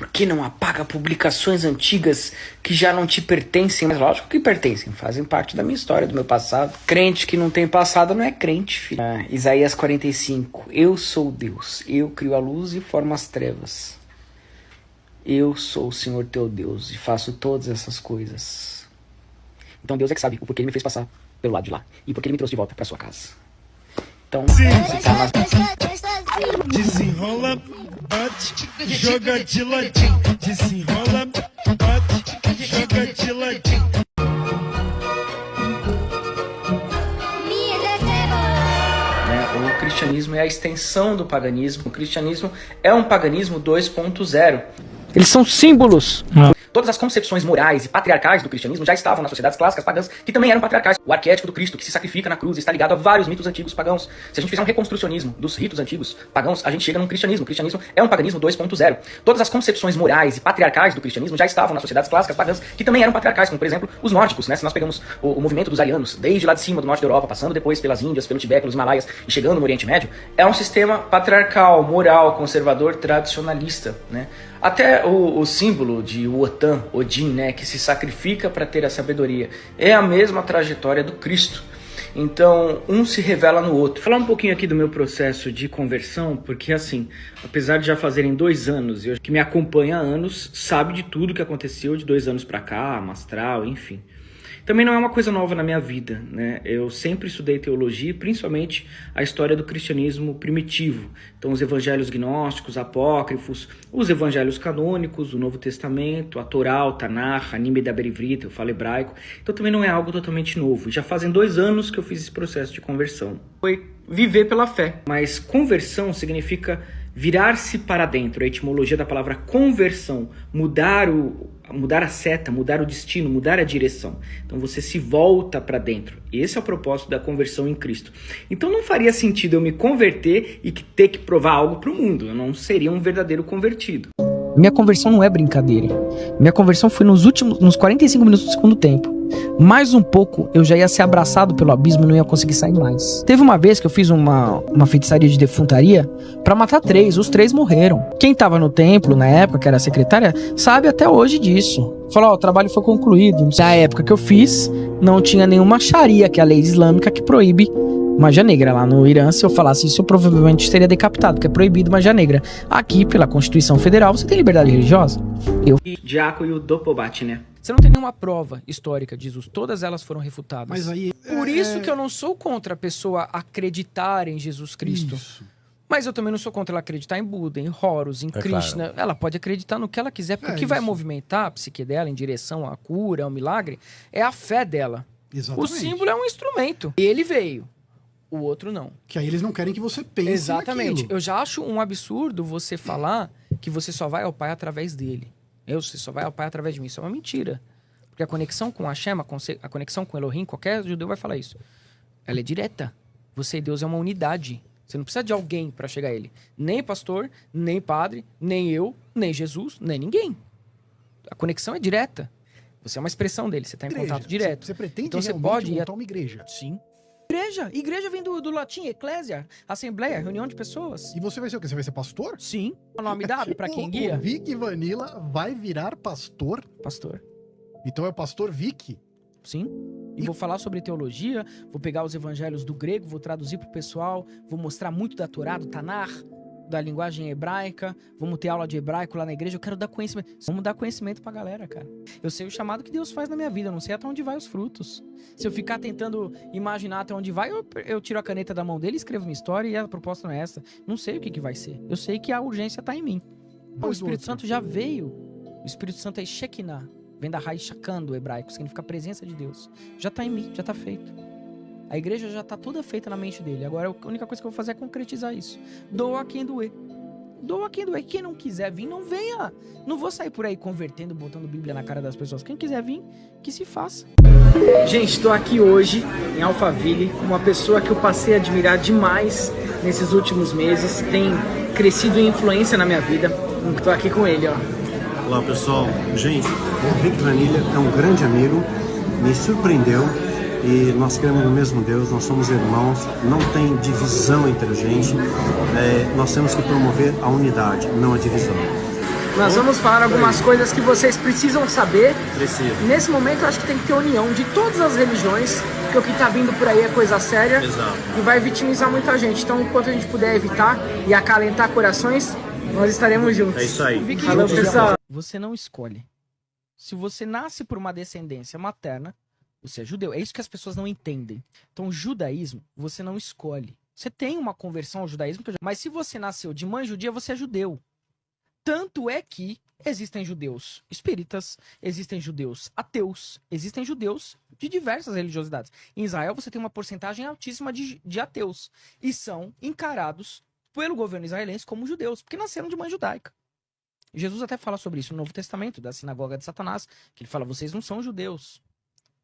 Por que não apaga publicações antigas que já não te pertencem? Mas lógico que pertencem, fazem parte da minha história, do meu passado. Crente que não tem passado não é crente, filho. Isaías 45. Eu sou Deus, eu crio a luz e formo as trevas. Eu sou o Senhor teu Deus e faço todas essas coisas. Então Deus é que sabe o porquê ele me fez passar pelo lado de lá e porquê ele me trouxe de volta para sua casa. Então, você tá mais... Desenrola, bate, joga de ladinho. Desenrola, bate, joga de ladinho. O cristianismo é a extensão do paganismo. O cristianismo é um paganismo 2.0. Eles são símbolos. Todas as concepções morais e patriarcais do cristianismo já estavam nas sociedades clássicas pagãs, que também eram patriarcais. O arquétipo do Cristo, que se sacrifica na cruz, está ligado a vários mitos antigos pagãos. Se a gente fizer um reconstrucionismo dos ritos antigos pagãos, a gente chega num cristianismo. O cristianismo é um paganismo 2.0. Todas as concepções morais e patriarcais do cristianismo já estavam nas sociedades clássicas pagãs, que também eram patriarcais, como por exemplo os nórdicos, né? Se nós pegamos o movimento dos arianos, desde lá de cima do norte da Europa, passando depois pelas Índias, pelo Tibete, pelos Himalaias e chegando no Oriente Médio, é um sistema patriarcal, moral, conservador, tradicionalista, né? Até o símbolo de Wotan, Odin, né, que se sacrifica para ter a sabedoria, é a mesma trajetória do Cristo. Então, um se revela no outro. Vou falar um pouquinho aqui do meu processo de conversão, porque assim, apesar de já fazerem 2 anos, eu que me acompanha há anos, sabe de tudo que aconteceu de 2 anos para cá, Mastral, enfim. Também não é uma coisa nova na minha vida, né? Eu sempre estudei teologia, principalmente a história do cristianismo primitivo. Então, os evangelhos gnósticos, apócrifos, os evangelhos canônicos, o Novo Testamento, a Torá, o Tanakh, a Nímida Berivrita, eu falo hebraico. Então, também não é algo totalmente novo. Já fazem 2 anos que eu fiz esse processo de conversão. Foi viver pela fé. Mas conversão significa virar-se para dentro. A etimologia da palavra conversão, mudar a seta, mudar o destino, mudar a direção. Então você se volta para dentro. Esse é o propósito da conversão em Cristo. Então não faria sentido eu me converter e ter que provar algo para o mundo. Eu não seria um verdadeiro convertido. Minha conversão não é brincadeira. Minha conversão foi nos 45 minutos do segundo tempo. Mais um pouco, eu já ia ser abraçado pelo abismo e não ia conseguir sair mais. Teve uma vez que eu fiz uma feitiçaria de defuntaria pra matar 3, os 3 morreram. Quem tava no templo na época, que era a secretária, sabe até hoje disso. Falou, o trabalho foi concluído. Na época que eu fiz, não tinha nenhuma sharia, que é a lei islâmica que proíbe magia negra. Lá no Irã, se eu falasse isso, eu provavelmente seria decapitado, porque é proibido magia negra. Aqui, pela Constituição Federal, você tem liberdade religiosa. Diaco e o Dopobat, né? Você não tem nenhuma prova histórica disso. Todas elas foram refutadas. Mas aí... Por isso que eu não sou contra a pessoa acreditar em Jesus Cristo. Isso. Mas eu também não sou contra ela acreditar em Buda, em Horus, em Krishna. Claro. Ela pode acreditar no que ela quiser, porque o que vai movimentar a psique dela em direção à cura, ao milagre, é a fé dela. Exatamente. O símbolo é um instrumento. Ele veio. O outro não. Que aí eles não querem que você pense Exatamente. naquilo. Eu já acho um absurdo você falar que você só vai ao Pai através dele. Você só vai ao Pai através de mim. Isso é uma mentira. Porque a conexão com Hashem, a conexão com Elohim, qualquer judeu vai falar isso. Ela é direta. Você e Deus é uma unidade. Você não precisa de alguém para chegar a ele. Nem pastor, nem padre, nem eu, nem Jesus, nem ninguém. A conexão é direta. Você é uma expressão dele. Você está em contato direto. Você pretende então, realmente você pode montar uma igreja? Sim. Igreja vem do latim, eclésia, assembleia, reunião de pessoas. E você vai ser o quê? Você vai ser pastor? Sim. O nome dado pra quem guia? O Vic Vanilla vai virar pastor? Pastor. Então é o pastor Vic? Sim. E vou falar sobre teologia, vou pegar os evangelhos do grego, vou traduzir pro pessoal, vou mostrar muito da Torá, do Tanakh, da linguagem hebraica, vamos ter aula de hebraico lá na igreja, eu quero dar conhecimento. Vamos dar conhecimento pra galera, cara. Eu sei o chamado que Deus faz na minha vida, eu não sei até onde vai os frutos. Se eu ficar tentando imaginar até onde vai, eu tiro a caneta da mão dele, escrevo uma história e a proposta não é essa. Não sei o que vai ser. Eu sei que a urgência tá em mim. O Espírito Santo já veio. O Espírito Santo é Shekinah, vem da raiz shakan do hebraico, significa presença de Deus. Já tá em mim, já tá feito. A igreja já tá toda feita na mente dele. Agora a única coisa que eu vou fazer é concretizar isso. Doa quem doer. Doa quem doer. Quem não quiser vir, não venha. Não vou sair por aí convertendo, botando Bíblia na cara das pessoas. Quem quiser vir, que se faça. Gente, estou aqui hoje em Alphaville com uma pessoa que eu passei a admirar demais nesses últimos meses. Tem crescido em influência na minha vida. Estou aqui com ele, ó. Olá pessoal, gente, o Vic Vanilla é um grande amigo, me surpreendeu. E nós cremos no mesmo Deus, nós somos irmãos, não tem divisão entre a gente, nós temos que promover a unidade, não a divisão. Nós vamos falar algumas coisas que vocês precisam saber. Precisa. Nesse momento, eu acho que tem que ter união de todas as religiões, porque o que tá vindo por aí é coisa séria. Exato. E vai vitimizar muita gente. Então, enquanto a gente puder evitar e acalentar corações, nós estaremos juntos. É isso aí. Falou, pessoal. Você não escolhe. Se você nasce por uma descendência materna, você é judeu. É isso que as pessoas não entendem. Então, o judaísmo, você não escolhe. Você tem uma conversão ao judaísmo, mas se você nasceu de mãe judia, você é judeu. Tanto é que existem judeus espíritas, existem judeus ateus, existem judeus de diversas religiosidades. Em Israel, você tem uma porcentagem altíssima de ateus. E são encarados pelo governo israelense como judeus, porque nasceram de mãe judaica. Jesus até fala sobre isso no Novo Testamento, da sinagoga de Satanás, que ele fala, vocês não são judeus.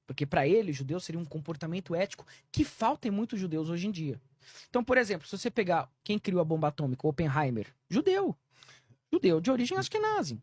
Porque para ele, judeu seria um comportamento ético que falta em muitos judeus hoje em dia. Então, por exemplo, se você pegar quem criou a bomba atômica, Oppenheimer, judeu. Judeu de origem askenazi.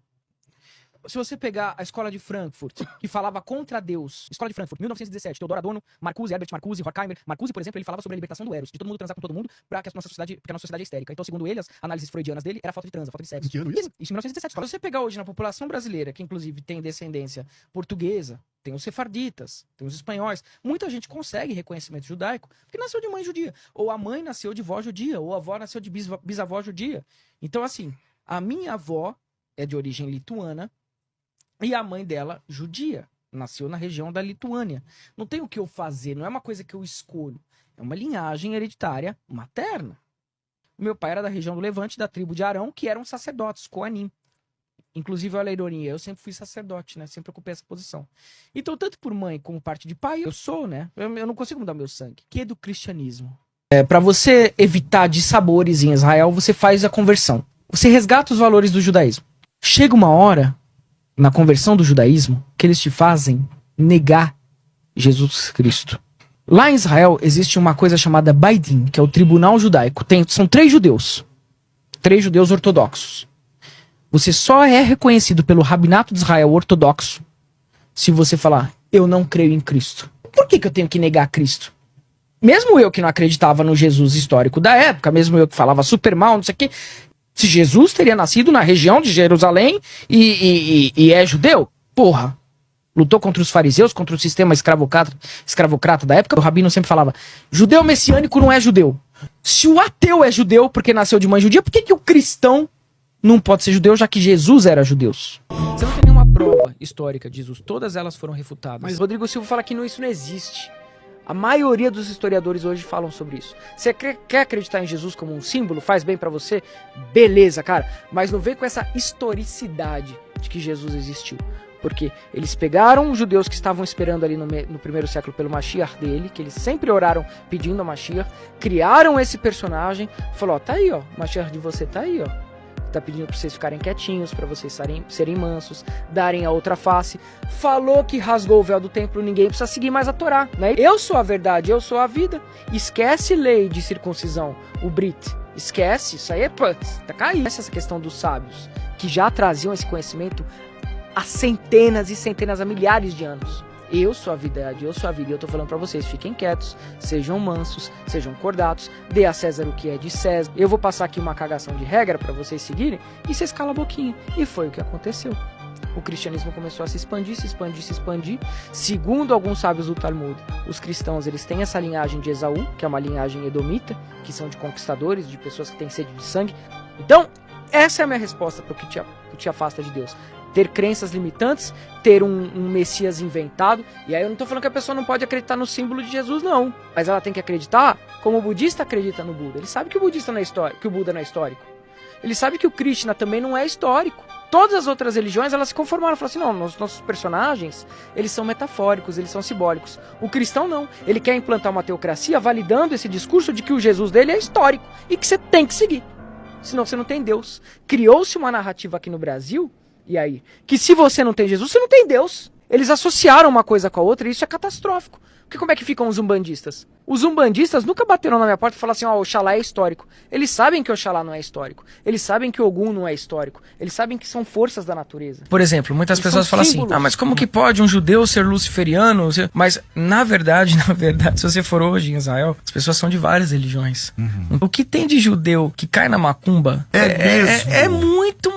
Se você pegar a escola de Frankfurt, que falava contra Deus, escola de Frankfurt, 1917, Teodoro Adorno, Marcuse, Herbert Marcuse, Horkheimer. Marcuse, por exemplo, ele falava sobre a libertação do Eros, de todo mundo transar com todo mundo, porque a nossa sociedade é histérica. Então, segundo ele, as análises freudianas dele era falta de transa, falta de sexo. Que ano isso? Isso em 1917. Se você pegar hoje na população brasileira, que inclusive tem descendência portuguesa, tem os sefarditas, tem os espanhóis, muita gente consegue reconhecimento judaico porque nasceu de mãe judia. Ou a mãe nasceu de vó judia, ou a avó nasceu de bisavó judia. Então, assim, a minha avó é de origem lituana e a mãe dela judia. Nasceu na região da Lituânia. Não tem o que eu fazer, não é uma coisa que eu escolho. É uma linhagem hereditária materna. O meu pai era da região do Levante, da tribo de Arão, que eram sacerdotes, Coanim. Inclusive, olha a ironia, eu sempre fui sacerdote, né? Sempre ocupei essa posição. Então, tanto por mãe como parte de pai, eu sou, né? Eu não consigo mudar meu sangue. Que é do cristianismo. Para você evitar dissabores em Israel, você faz a conversão. Você resgata os valores do judaísmo. Chega uma hora, na conversão do judaísmo, que eles te fazem negar Jesus Cristo. Lá em Israel, existe uma coisa chamada Baidin, que é o tribunal judaico. São 3 judeus. 3 judeus ortodoxos. Você só é reconhecido pelo Rabinato de Israel ortodoxo se você falar, eu não creio em Cristo. Por que eu tenho que negar Cristo? Mesmo eu que não acreditava no Jesus histórico da época, mesmo eu que falava super mal, não sei o quê, se Jesus teria nascido na região de Jerusalém e é judeu, porra, lutou contra os fariseus, contra o sistema escravocrata da época, o rabino sempre falava, judeu messiânico não é judeu. Se o ateu é judeu porque nasceu de mãe judia, por que o cristão não pode ser judeu, já que Jesus era judeu? Você não tem nenhuma prova histórica de Jesus. Todas elas foram refutadas. Mas Rodrigo Silva fala que isso não existe. A maioria dos historiadores hoje falam sobre isso. Você quer acreditar em Jesus como um símbolo? Faz bem pra você? Beleza, cara. Mas não vem com essa historicidade de que Jesus existiu. Porque eles pegaram os judeus que estavam esperando ali no primeiro século pelo Mashiach dele, que eles sempre oraram pedindo a Mashiach, criaram esse personagem, falou, ó, tá aí, ó, o Mashiach de você tá aí, ó. Tá pedindo pra vocês ficarem quietinhos, pra vocês serem mansos, darem a outra face. Falou que rasgou o véu do templo, ninguém precisa seguir mais a Torá, né? Eu sou a verdade, eu sou a vida. Esquece lei de circuncisão, o Brit. Esquece, isso aí é putz, tá caído. Essa questão dos sábios, que já traziam esse conhecimento há centenas e centenas, há milhares de anos. Eu sou a verdade, eu sou a vida, e eu tô falando pra vocês, fiquem quietos, sejam mansos, sejam cordatos, dê a César o que é de César. Eu vou passar aqui uma cagação de regra pra vocês seguirem, e vocês calam a boquinha. E foi o que aconteceu. O cristianismo começou a se expandir, se expandir, se expandir. Segundo alguns sábios do Talmud, os cristãos, eles têm essa linhagem de Esaú, que é uma linhagem edomita, que são de conquistadores, de pessoas que têm sede de sangue. Então, essa é a minha resposta pro que te afasta de Deus. Ter crenças limitantes, ter um Messias inventado. E aí eu não tô falando que a pessoa não pode acreditar no símbolo de Jesus, não. Mas ela tem que acreditar como o budista acredita no Buda. Ele sabe que o budista não é histórico, que o Buda não é histórico. Ele sabe que o Krishna também não é histórico. Todas as outras religiões, elas se conformaram. Falaram assim, não, nossos personagens, eles são metafóricos, eles são simbólicos. O cristão não. Ele quer implantar uma teocracia validando esse discurso de que o Jesus dele é histórico e que você tem que seguir. Senão você não tem Deus. Criou-se uma narrativa aqui no Brasil, e aí? Que se você não tem Jesus, você não tem Deus. Eles associaram uma coisa com a outra e isso é catastrófico. Porque como é que ficam os umbandistas? Os umbandistas nunca bateram na minha porta e falaram assim, ó, Oxalá é histórico. Eles sabem que Oxalá não é histórico. Eles sabem que Ogum não é histórico. Eles sabem que são forças da natureza. Por exemplo, muitas Eles pessoas são falam símbolos. assim, mas como que pode um judeu ser luciferiano? Mas, na verdade, se você for hoje em Israel, as pessoas são de várias religiões. O que tem de judeu que cai na macumba É mesmo. é muito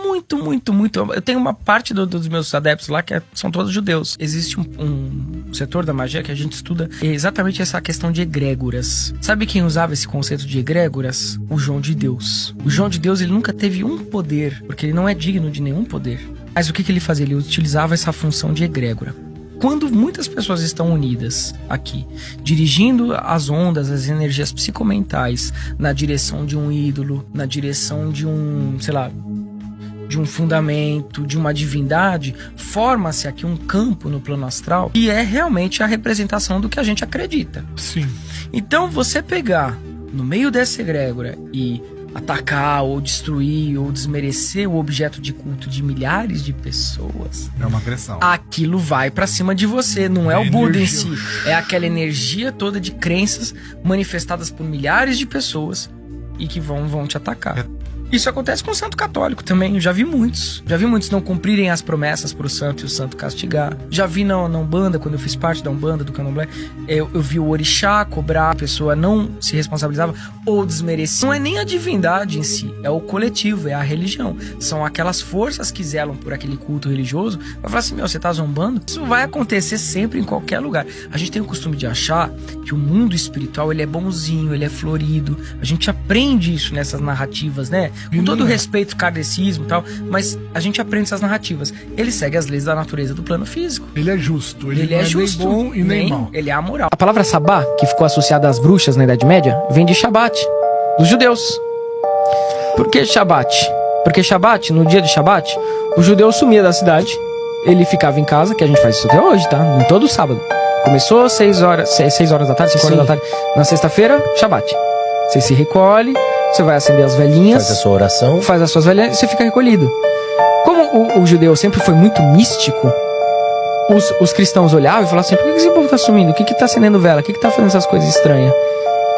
muito. Eu tenho uma parte dos meus adeptos lá que são todos judeus. Existe um setor da magia que a gente estuda exatamente essa questão de egrégoras. Sabe quem usava esse conceito de egrégoras? O João de Deus. O João de Deus, ele nunca teve um poder, porque ele não é digno de nenhum poder. Mas o que ele fazia? Ele utilizava essa função de egrégora. Quando muitas pessoas estão unidas aqui, dirigindo as ondas, as energias psicomentais na direção de um ídolo, na direção de um, sei lá, de um fundamento, de uma divindade, forma-se aqui um campo no plano astral que é realmente a representação do que a gente acredita. Sim. Então você pegar no meio dessa egrégora e atacar ou destruir ou desmerecer o objeto de culto de milhares de pessoas, É uma agressão. aquilo vai pra cima de você. Não é o Buda em si, é aquela energia toda de crenças manifestadas por milhares de pessoas e que vão te atacar. Isso acontece com o santo católico também. Eu já vi muitos não cumprirem as promessas pro santo e o santo castigar. Já vi na Umbanda, quando eu fiz parte da Umbanda, do Candomblé, eu vi o orixá cobrar, a pessoa não se responsabilizava ou desmerecia. Não é nem a divindade em si, é o coletivo, é a religião. São aquelas forças que zelam por aquele culto religioso. Vai falar assim, você tá zombando? Isso vai acontecer sempre em qualquer lugar. A gente tem o costume de achar que o mundo espiritual, ele é bonzinho, ele é florido. A gente aprende isso nessas narrativas, né? Com todo o respeito ao kardecismo e tal, mas a gente aprende essas narrativas. Ele segue as leis da natureza do plano físico. Ele é justo. Ele não é justo, nem bom e nem mal. Ele é amoral. A palavra sabá, que ficou associada às bruxas na Idade Média, vem de Shabat, dos judeus. Por que Shabat? Porque Shabat, no dia de Shabat, o judeu sumia da cidade, ele ficava em casa, que a gente faz isso até hoje, tá? Em todo sábado. Começou 6 horas da tarde, 5 horas da tarde. Na sexta-feira, Shabat. Você se recolhe, você vai acender as velhinhas, Faz a sua oração. faz as suas velhinhas e você fica recolhido. Como o judeu sempre foi muito místico, os cristãos olhavam e falavam assim, por que esse povo tá sumindo? O que tá acendendo vela? O que tá fazendo essas coisas estranhas?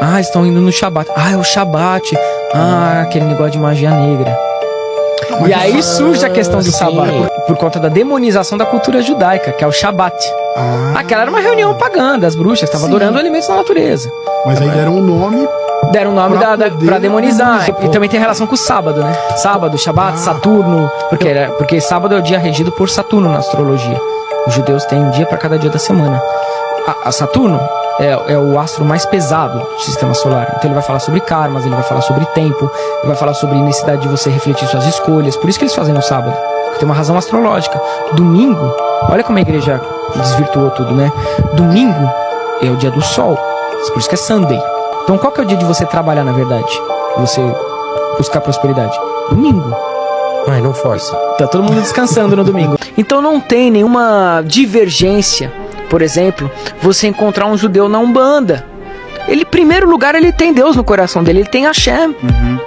Ah, estão indo no Shabat. Ah, é o Shabat. Ah, aquele negócio de magia negra. E aí surge a questão do Shabat, por conta da demonização da cultura judaica, que é o Shabat. Aquela era uma reunião pagã das bruxas, estavam adorando elementos da natureza. Mas aí deram um nome. Deram o nome pra demonizar. E também tem relação com o sábado, né? Sábado, Shabat, Saturno. Porque sábado é o dia regido por Saturno na astrologia. Os judeus têm um dia para cada dia da semana. A Saturno é o astro mais pesado do sistema solar. Então ele vai falar sobre karmas, ele vai falar sobre tempo, ele vai falar sobre a necessidade de você refletir suas escolhas. Por isso que eles fazem no sábado. Porque tem uma razão astrológica. Domingo, olha como a igreja desvirtuou tudo, né? Domingo é o dia do sol. Por isso que é Sunday. Então qual que é o dia de você trabalhar, na verdade? Você buscar prosperidade? Domingo. Ai, não força. Tá todo mundo descansando no domingo. Então não tem nenhuma divergência, por exemplo, você encontrar um judeu na Umbanda. Ele, em primeiro lugar, ele tem Deus no coração dele, ele tem Hashem,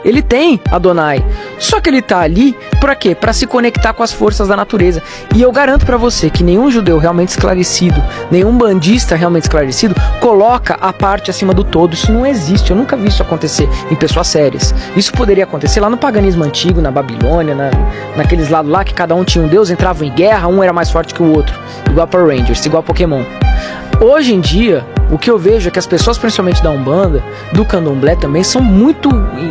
ele tem Adonai. Só que ele tá ali, pra quê? Pra se conectar com as forças da natureza. E eu garanto pra você que nenhum judeu realmente esclarecido, nenhum bandista realmente esclarecido, coloca a parte acima do todo. Isso não existe, eu nunca vi isso acontecer em pessoas sérias. Isso poderia acontecer lá no paganismo antigo, na Babilônia, naqueles lados lá que cada um tinha um deus, entrava em guerra, um era mais forte que o outro. Igual Power Rangers, igual Pokémon. Hoje em dia, o que eu vejo é que as pessoas, principalmente da Umbanda, do Candomblé também, são muito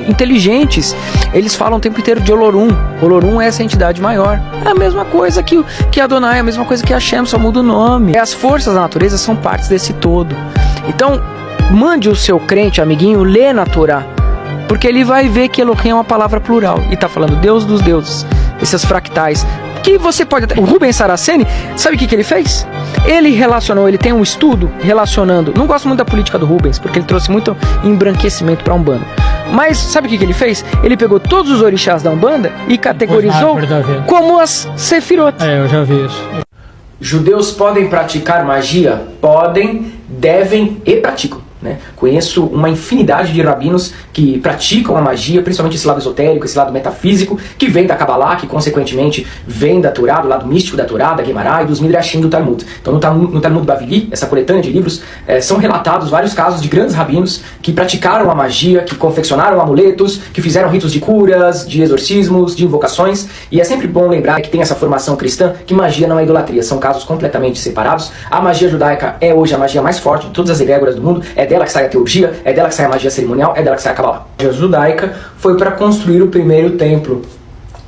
inteligentes. Eles falam o tempo inteiro de Olorum. Olorum é essa entidade maior. É a mesma coisa que Adonai, é a mesma coisa que Hashem, só muda o nome. As forças da natureza são partes desse todo. Então, mande o seu crente, amiguinho, ler na Torá. Porque ele vai ver que Elohim é uma palavra plural. E tá falando Deus dos deuses. Esses fractais. Que você pode até... O Rubens Saraceni, sabe o que ele fez? Ele tem um estudo relacionando... Não gosto muito da política do Rubens, porque ele trouxe muito embranquecimento para a Umbanda. Mas sabe o que ele fez? Ele pegou todos os orixás da Umbanda e categorizou como as Sefirot. Eu já vi isso. Judeus podem praticar magia? Podem, devem e praticam. Né? Conheço uma infinidade de rabinos que praticam a magia, principalmente esse lado esotérico, esse lado metafísico, que vem da Kabbalah, que consequentemente vem da Torá, do lado místico da Torá, da Gemara e dos Midrashim do Talmud. Então no Talmud Bavili, essa coletânea de livros, são relatados vários casos de grandes rabinos que praticaram a magia, que confeccionaram amuletos, que fizeram ritos de curas, de exorcismos, de invocações. E é sempre bom lembrar que tem essa formação cristã, que magia não é idolatria, são casos completamente separados. A magia judaica é hoje a magia mais forte de todas as egrégoras do mundo, é dela que sai a teurgia, é dela que sai a magia cerimonial, é dela que sai a Kabbalah. A magia judaica foi para construir o primeiro templo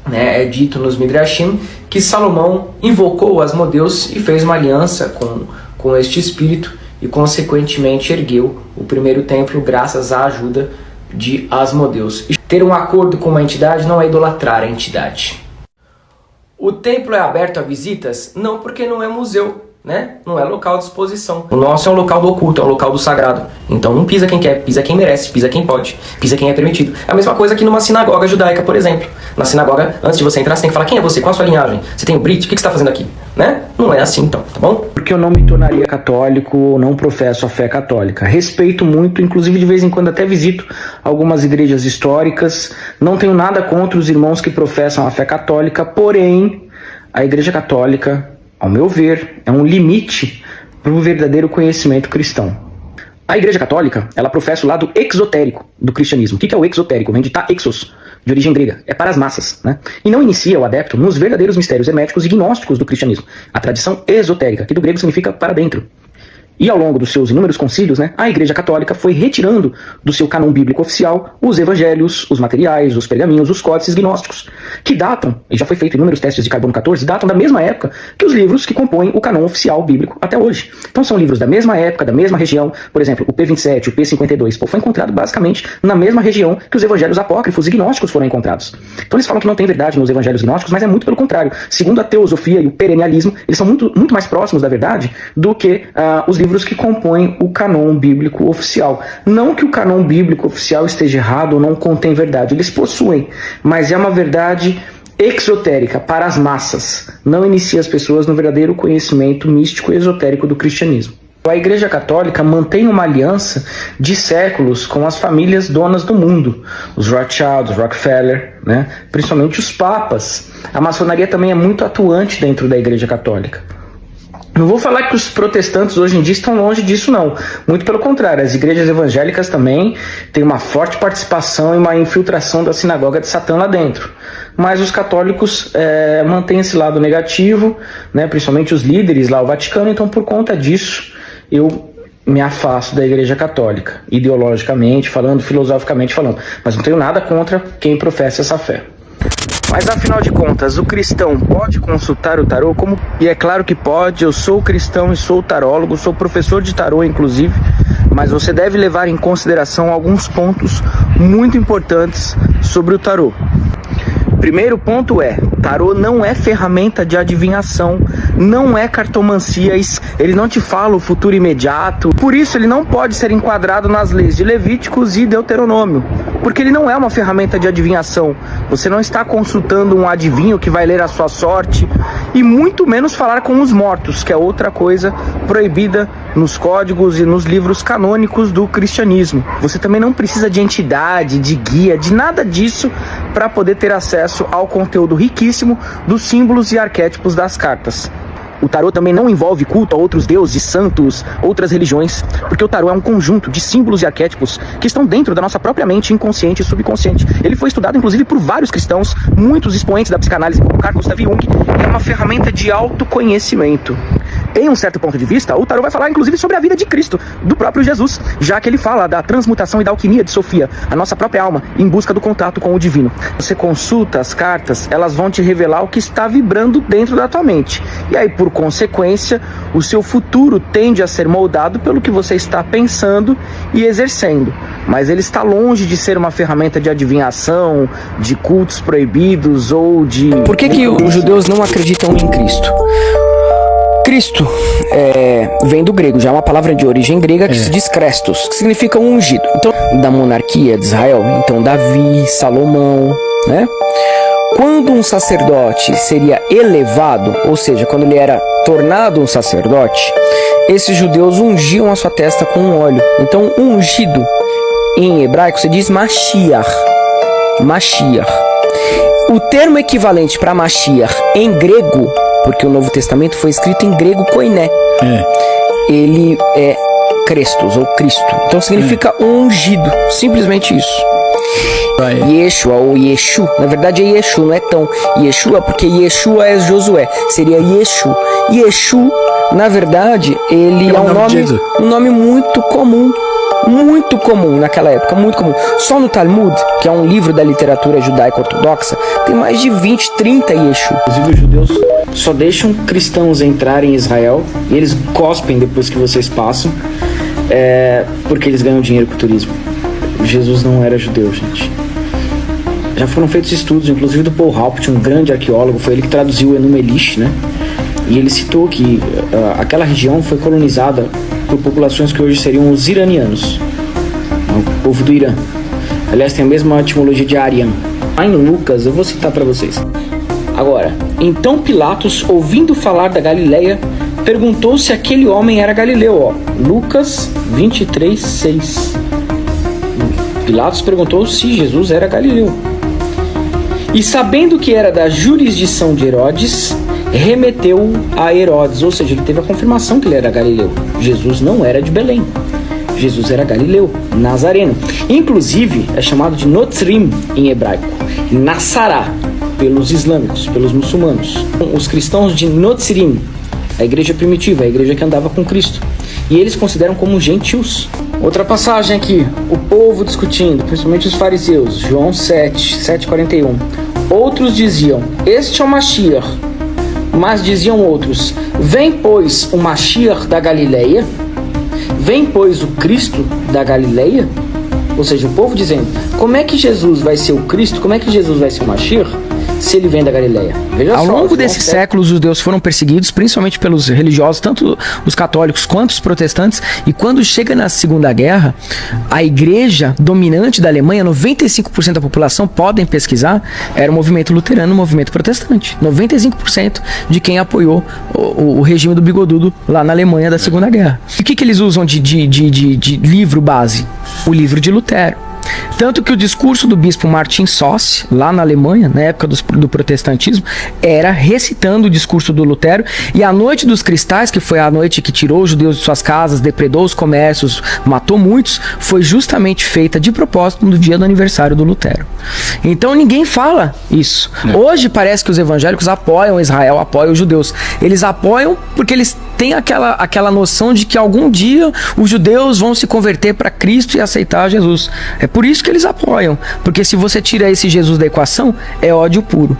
né, é dito nos Midrashim que Salomão invocou o Asmodeus e fez uma aliança com este espírito e consequentemente ergueu o primeiro templo graças à ajuda de Asmodeus. E ter um acordo com uma entidade não é idolatrar a entidade. O templo é aberto a visitas? Não, porque não é museu, né? Não é local de exposição. O nosso é um local do oculto, é um local do sagrado. Então não pisa quem quer, pisa quem merece, pisa quem pode, pisa quem é permitido. É a mesma coisa que numa sinagoga judaica, por exemplo. Na sinagoga, antes de você entrar, você tem que falar: quem é você? Qual a sua linhagem? Você tem o Brit? O que você está fazendo aqui? Né? Não é assim então, tá bom? Porque eu não me tornaria católico ou não professo a fé católica. Respeito muito, inclusive de vez em quando até visito algumas igrejas históricas. Não tenho nada contra os irmãos que professam a fé católica, porém, a Igreja Católica, ao meu ver, é um limite para o verdadeiro conhecimento cristão. A Igreja Católica, ela professa o lado exotérico do cristianismo. O que é o exotérico? Vem de ta exos, de origem grega. É para as massas, né? E não inicia o adepto nos verdadeiros mistérios herméticos e gnósticos do cristianismo. A tradição esotérica, que do grego significa para dentro. E ao longo dos seus inúmeros concílios, né, a Igreja Católica foi retirando do seu cânon bíblico oficial os evangelhos, os materiais, os pergaminhos, os códices gnósticos, que datam, e já foi feito inúmeros testes de carbono 14, datam da mesma época que os livros que compõem o cânon oficial bíblico até hoje. Então são livros da mesma época, da mesma região. Por exemplo, o P27, o P52, foi encontrado basicamente na mesma região que os evangelhos apócrifos e gnósticos foram encontrados. Então eles falam que não tem verdade nos evangelhos gnósticos, mas é muito pelo contrário. Segundo a teosofia e o perennialismo, eles são muito mais próximos da verdade do que os livros que compõem o cânon bíblico oficial. Não que o cânon bíblico oficial esteja errado ou não contém verdade, eles possuem, mas é uma verdade exotérica, para as massas. Não inicia as pessoas no verdadeiro conhecimento místico e esotérico do cristianismo. A Igreja Católica mantém uma aliança de séculos com as famílias donas do mundo, os Rothschild, os Rockefeller, né? Principalmente os papas. A maçonaria também é muito atuante dentro da Igreja Católica. Não vou falar que os protestantes hoje em dia estão longe disso, não. Muito pelo contrário, as igrejas evangélicas também têm uma forte participação e uma infiltração da sinagoga de Satã lá dentro. Mas os católicos mantêm esse lado negativo, né, principalmente os líderes lá, o Vaticano. Então, por conta disso, eu me afasto da Igreja Católica, ideologicamente falando, filosoficamente falando. Mas não tenho nada contra quem professa essa fé. Mas afinal de contas, o cristão pode consultar o tarô? E é claro que pode. Eu sou cristão e sou tarólogo, sou professor de tarô inclusive, mas você deve levar em consideração alguns pontos muito importantes sobre o tarô. Primeiro ponto é: tarô não é ferramenta de adivinhação, não é cartomancia, ele não te fala o futuro imediato, por isso ele não pode ser enquadrado nas leis de Levíticos e Deuteronômio, porque ele não é uma ferramenta de adivinhação. Você não está consultando um adivinho que vai ler a sua sorte, e muito menos falar com os mortos, que é outra coisa proibida nos códigos e nos livros canônicos do cristianismo. Você também não precisa de entidade, de guia, de nada disso para poder ter acesso ao conteúdo riquíssimo dos símbolos e arquétipos das cartas. O tarô também não envolve culto a outros deuses, santos, outras religiões, porque o tarô é um conjunto de símbolos e arquétipos que estão dentro da nossa própria mente inconsciente e subconsciente. Ele foi estudado inclusive por vários cristãos, muitos expoentes da psicanálise como Carl Gustav Jung, e é uma ferramenta de autoconhecimento. Em um certo ponto de vista, o tarô vai falar inclusive sobre a vida de Cristo, do próprio Jesus, já que ele fala da transmutação e da alquimia de Sofia, a nossa própria alma, em busca do contato com o divino. Você consulta as cartas, elas vão te revelar o que está vibrando dentro da tua mente. E aí, por consequência, o seu futuro tende a ser moldado pelo que você está pensando e exercendo. Mas ele está longe de ser uma ferramenta de adivinhação, de cultos proibidos ou de... Por que os judeus não acreditam em Cristo? Cristo vem do grego, já é uma palavra de origem grega que se diz Crestos, que significa ungido. Então, da monarquia de Israel, então Davi, Salomão, né? Quando um sacerdote seria elevado, ou seja, quando ele era tornado um sacerdote, esses judeus ungiam a sua testa com um óleo. Então, ungido em hebraico se diz Mashiach. Mashiach. O termo equivalente para Mashiach em grego, porque o Novo Testamento foi escrito em grego koiné, ele é Crestos ou Cristo. Então significa ungido, simplesmente isso. Yeshua ou Yeshu, na verdade é Yeshu, não é tão Yeshua, porque Yeshua é Josué, seria Yeshu. Yeshu, na verdade, ele é um nome muito comum muito comum naquela época, muito comum. Só no Talmud, que é um livro da literatura judaico-ortodoxa, tem mais de 20, 30 Yeshu. Inclusive os judeus só deixam cristãos entrarem em Israel e eles cospem depois que vocês passam, porque eles ganham dinheiro com o turismo. Jesus não era judeu, gente. Já foram feitos estudos, inclusive do Paul Haupt, um grande arqueólogo, foi ele que traduziu o Enuma Elish, né? E ele citou que aquela região foi colonizada por populações que hoje seriam os iranianos, o povo do Irã. Aliás, tem a mesma etimologia de Aryan. Lá em Lucas, eu vou citar para vocês. Agora, então Pilatos, ouvindo falar da Galileia, perguntou se aquele homem era galileu. Ó, Lucas 23, 6. Pilatos perguntou se Jesus era galileu. E sabendo que era da jurisdição de Herodes, remeteu a Herodes, ou seja, ele teve a confirmação que ele era galileu. Jesus não era de Belém. Jesus era galileu, nazareno. Inclusive, é chamado de Notzrim em hebraico. Nassará, pelos islâmicos, pelos muçulmanos. Os cristãos de Notzrim, a igreja primitiva, a igreja que andava com Cristo. E eles consideram como gentios. Outra passagem aqui, o povo discutindo, principalmente os fariseus, João 7:41. Outros diziam, este é o Mashiach. Mas diziam outros, vem pois o Mashiach da Galileia? Vem pois o Cristo da Galileia? Ou seja, o povo dizendo, como é que Jesus vai ser o Cristo? Como é que Jesus vai ser o Mashiach? Se ele vem da Galileia. Veja Ao só, longo desses séculos, os judeus foram perseguidos, principalmente pelos religiosos, tanto os católicos quanto os protestantes, e quando chega na Segunda Guerra, a igreja dominante da Alemanha, 95% da população, podem pesquisar, era o movimento luterano, o movimento protestante. 95% de quem apoiou o regime do bigodudo lá na Alemanha da Segunda Guerra. E o que eles usam de livro base? O livro de Lutero. Tanto que o discurso do bispo Martin Soss, lá na Alemanha, na época do protestantismo, era recitando o discurso do Lutero, e a Noite dos Cristais, que foi a noite que tirou os judeus de suas casas, depredou os comércios, matou muitos, foi justamente feita de propósito no dia do aniversário do Lutero. Então ninguém fala isso. Hoje parece que os evangélicos apoiam Israel, apoiam os judeus. Eles apoiam porque eles têm aquela noção de que algum dia os judeus vão se converter para Cristo e aceitar Jesus. É por isso que eles apoiam, porque se você tira esse Jesus da equação, é ódio puro.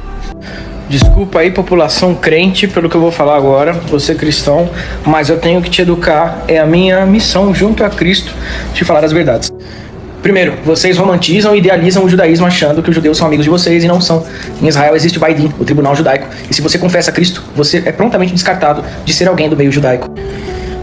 Desculpa aí, população crente, pelo que eu vou falar agora, você cristão, mas eu tenho que te educar, é a minha missão junto a Cristo te falar as verdades. Primeiro, vocês romantizam e idealizam o judaísmo achando que os judeus são amigos de vocês e não são. Em Israel existe o Baidin, o tribunal judaico, e se você confessa a Cristo, você é prontamente descartado de ser alguém do meio judaico.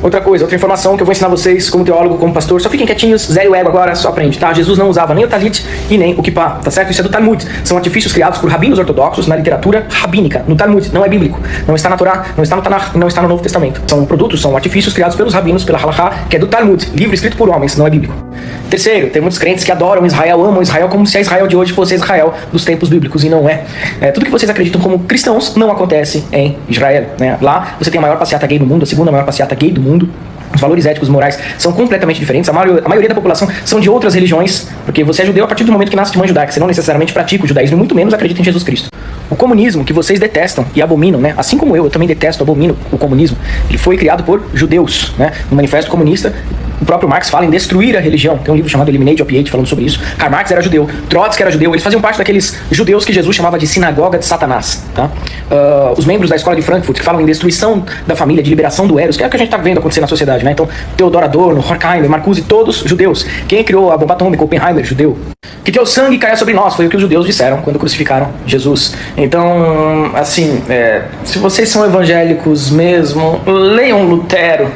Outra coisa, outra informação que eu vou ensinar vocês como teólogo, como pastor, só fiquem quietinhos, zero ego agora, só aprende, tá? Jesus não usava nem o talit e nem o kippah, tá certo? Isso é do Talmud, são artifícios criados por rabinos ortodoxos na literatura rabínica, no Talmud, não é bíblico, não está na Torá, não está no Tanakh, não está no Novo Testamento. São produtos, são artifícios criados pelos rabinos, pela halakha, que é do Talmud, livro escrito por homens, não é bíblico. Terceiro, tem muitos crentes que adoram Israel, amam Israel, como se a Israel de hoje fosse a Israel dos tempos bíblicos, e não é. Tudo que vocês acreditam como cristãos não acontece em Israel, né? Lá você tem a maior passeata gay do mundo, a segunda maior passeata gay do mundo. Os valores éticos e morais são completamente diferentes. A maioria da população são de outras religiões, porque você é judeu a partir do momento que nasce de mãe judaica. Você não necessariamente pratica o judaísmo, muito menos acredita em Jesus Cristo. O comunismo, que vocês detestam e abominam, né? Assim como eu também detesto, abomino o comunismo. Ele foi criado por judeus, né? No Manifesto Comunista, o próprio Marx fala em destruir a religião. Tem um livro chamado Eliminate Opiate falando sobre isso. Karl Marx era judeu, Trotsky era judeu. Eles faziam parte daqueles judeus que Jesus chamava de sinagoga de Satanás, tá? Os membros da escola de Frankfurt que falam em destruição da família, de liberação do Eros, que é o que a gente tá vendo acontecer na sociedade, né? Então, Theodor Adorno, Horkheimer, Marcuse, todos judeus. Quem criou a bomba atômica, Oppenheimer, judeu. Que teu sangue caia sobre nós, foi o que os judeus disseram quando crucificaram Jesus. Então, assim, se vocês são evangélicos mesmo, leiam Lutero.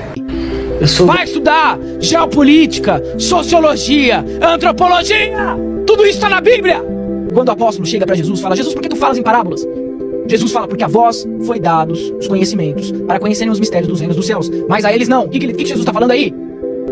Vai estudar geopolítica, sociologia, antropologia! Tudo isso está na Bíblia! Quando o apóstolo chega para Jesus, fala: Jesus, por que tu falas em parábolas? Jesus fala: porque a vós foi dados os conhecimentos para conhecerem os mistérios dos reinos dos céus, mas a eles não. O que Jesus está falando aí?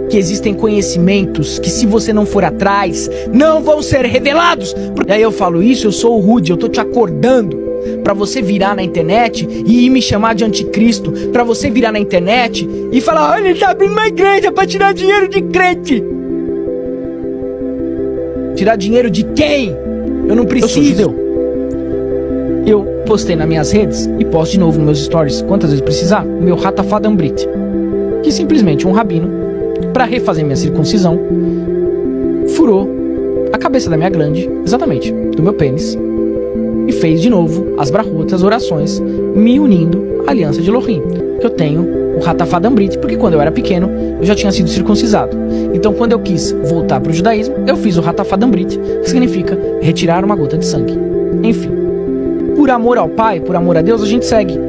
Que existem conhecimentos que, se você não for atrás, não vão ser revelados. E aí eu falo isso, eu sou o Rude, eu tô te acordando pra você virar na internet e ir me chamar de anticristo, pra você virar na internet e falar: olha, ele tá abrindo uma igreja pra tirar dinheiro de crente. Tirar dinheiro de quem? Eu não preciso. Eu sou judeu. Eu postei nas minhas redes e posto de novo nos meus stories, quantas vezes precisar, o meu Ratafadam Brit, que simplesmente um rabino pra refazer minha circuncisão, furou a cabeça da minha glande, exatamente, do meu pênis, e fez de novo as brahrutas, orações, me unindo à aliança de Elohim, que eu tenho o Ratafadam Brit, porque quando eu era pequeno, eu já tinha sido circuncisado. Então, quando eu quis voltar para o judaísmo, eu fiz o Ratafadam Brit, que significa retirar uma gota de sangue. Enfim, por amor ao Pai, por amor a Deus, a gente segue.